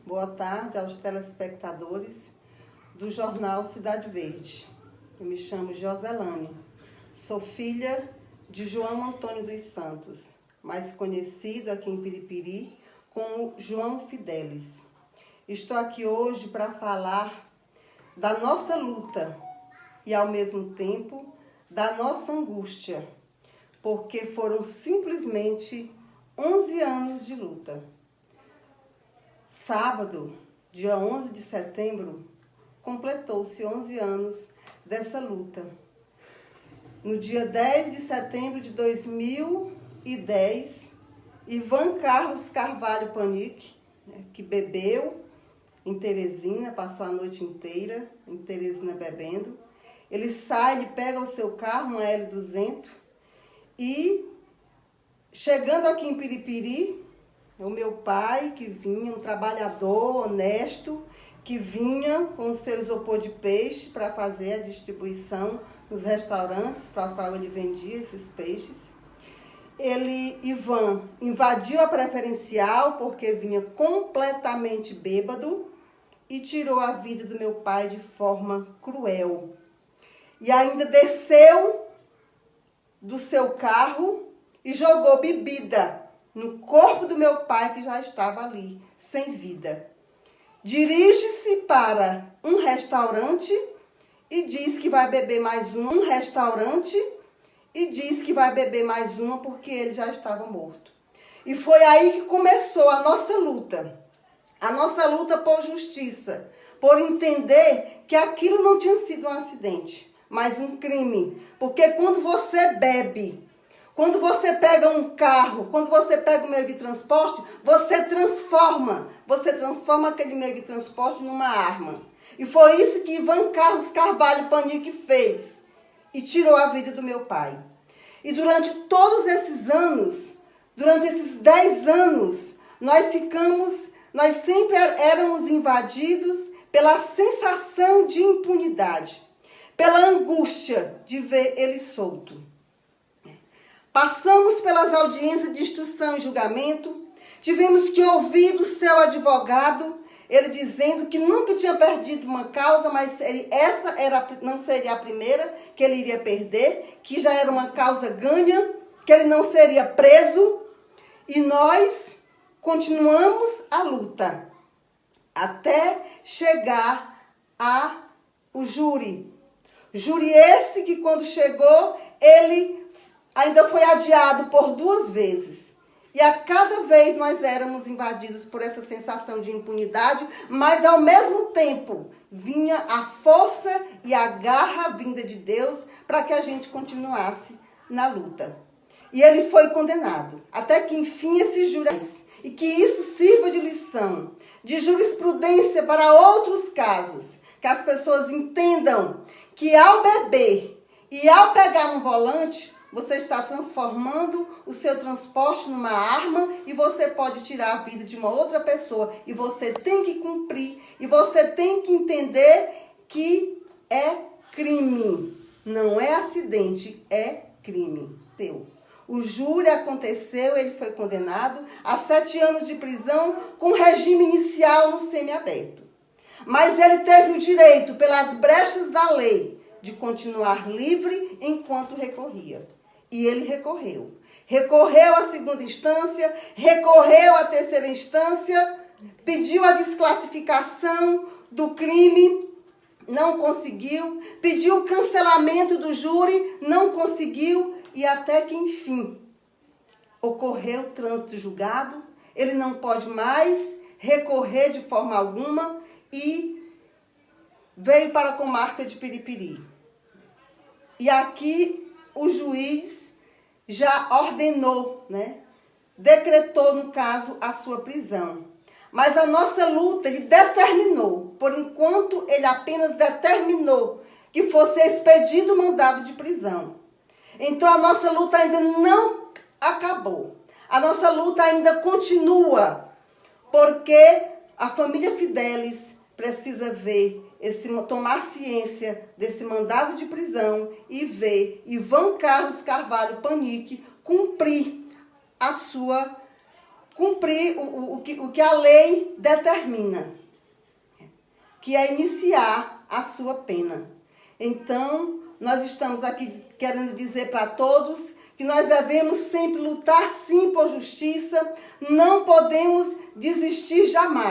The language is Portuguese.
Boa tarde aos telespectadores do jornal Cidade Verde. Eu me chamo Joselane, sou filha de João Antônio dos Santos, mais conhecido aqui em Piripiri como João Fidelis. Estou aqui hoje para falar da nossa luta e, ao mesmo tempo, da nossa angústia, porque foram simplesmente 11 anos de luta. Sábado, dia 11 de setembro, completou-se 11 anos dessa luta. No dia 10 de setembro de 2010, Ivan Carlos Carvalho Panic, que bebeu em Teresina, passou a noite inteira em Teresina bebendo, ele sai, ele pega o seu carro, uma L200, e chegando aqui em Piripiri, o meu pai, que vinha, um trabalhador honesto, que vinha com o seu isopor de peixe para fazer a distribuição nos restaurantes para o qual ele vendia esses peixes. Ivan, invadiu a preferencial porque vinha completamente bêbado e tirou a vida do meu pai de forma cruel. E ainda desceu do seu carro e jogou bebida no corpo do meu pai, que já estava ali, sem vida. Dirige-se para um restaurante e diz que vai beber mais um restaurante e diz que vai beber mais uma porque ele já estava morto. E foi aí que começou a nossa luta por justiça, por entender que aquilo não tinha sido um acidente, mas um crime. Porque quando você bebe, quando você pega um carro, quando você pega um meio de transporte, você transforma aquele meio de transporte numa arma. E foi isso que Ivan Carlos Carvalho Panic fez e tirou a vida do meu pai. E durante todos esses anos, durante esses 10 anos, nós sempre éramos invadidos pela sensação de impunidade, pela angústia de ver ele solto. Passamos pelas audiências de instrução e julgamento, tivemos que ouvir do seu advogado, ele dizendo que nunca tinha perdido uma causa, mas não seria a primeira que ele iria perder, que já era uma causa ganha, que ele não seria preso, e nós continuamos a luta, até chegar ao júri. Júri esse que, quando chegou, ele ainda foi adiado por 2 vezes. E a cada vez nós éramos invadidos por essa sensação de impunidade, mas ao mesmo tempo vinha a força e a garra vinda de Deus para que a gente continuasse na luta. E ele foi condenado, até que enfim esse júri, e que isso sirva de lição, de jurisprudência para outros casos, que as pessoas entendam que ao beber e ao pegar no volante, você está transformando o seu transporte numa arma e você pode tirar a vida de uma outra pessoa. E você tem que cumprir, e você tem que entender que é crime. Não é acidente, é crime. O júri aconteceu, ele foi condenado a 7 anos de prisão com regime inicial no semiaberto. Mas ele teve o direito, pelas brechas da lei, de continuar livre enquanto recorria. E ele recorreu. Recorreu à 2ª instância, recorreu à 3ª instância, pediu a desclassificação do crime, não conseguiu, pediu o cancelamento do júri, não conseguiu, e até que, enfim, ocorreu o trânsito julgado, ele não pode mais recorrer de forma alguma e veio para a comarca de Piripiri. E aqui o juiz já ordenou, decretou, no caso, a sua prisão. Mas a nossa luta, ele determinou, por enquanto ele apenas determinou que fosse expedido o mandado de prisão. Então a nossa luta ainda não acabou. A nossa luta ainda continua, porque a família Fidelis precisa tomar ciência desse mandado de prisão e ver Ivan Carlos Carvalho Panic cumprir a sua cumprir o que a lei determina, que é iniciar a sua pena. Então, nós estamos aqui querendo dizer para todos que nós devemos sempre lutar sim por justiça, não podemos desistir jamais.